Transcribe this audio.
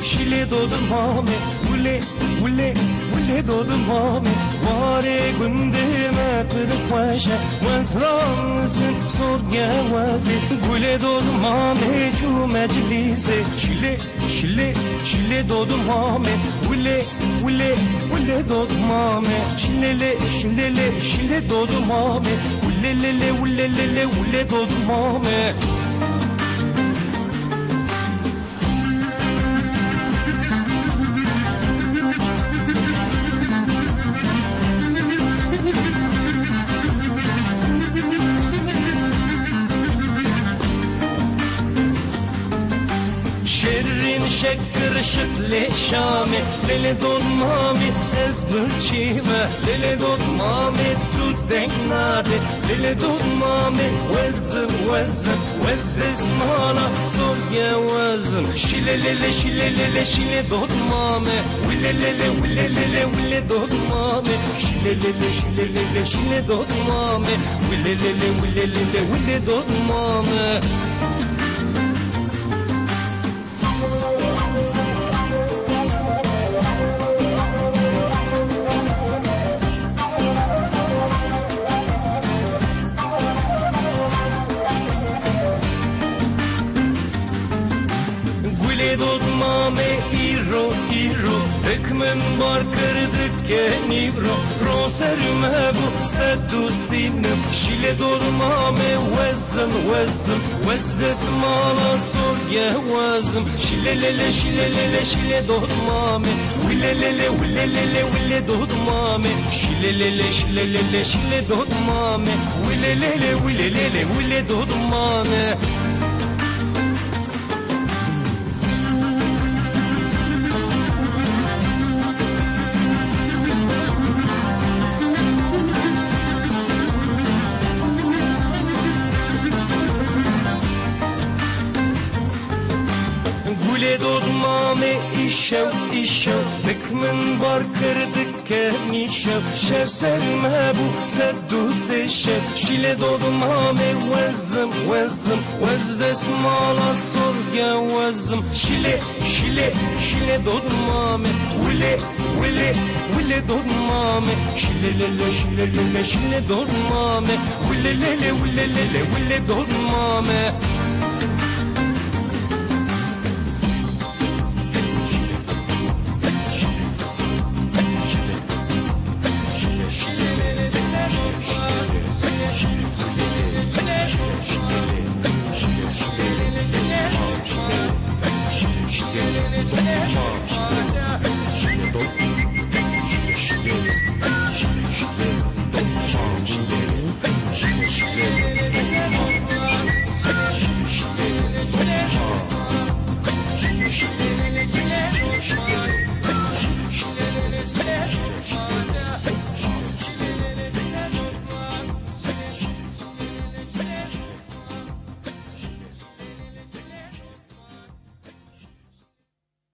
şile doğdum mame ule doğdum mame vare gündeme pırkvaşa vazramsın sor gevazi gule doğdum mame şu meclise şile doğdum mame ule doğdum mame şile doğdum mame ule doğdum mame شرین شکر شکل شامه دل دون مامه از بچیمه دل دون مامه تو دنگناده دل دون مامه وز دزمانا سوگه وزم شیله دون مامه ویله دون مامه شیله دون مامه ویله دون مامه Mame hiro hükmün var kırdık genibro roserüme bu seddu sinim şile dolmame vezdes mala sor yevazım şile dolmame wile dolmame şile dolmame wile dolmame Gule doğmame işev hükmün var kırdık kenişev şev serme bu seddu seşev şile doğmame vezdes mala sor gevazım şile doğmame wile doğmame şile doğmame wile doğmame Come on.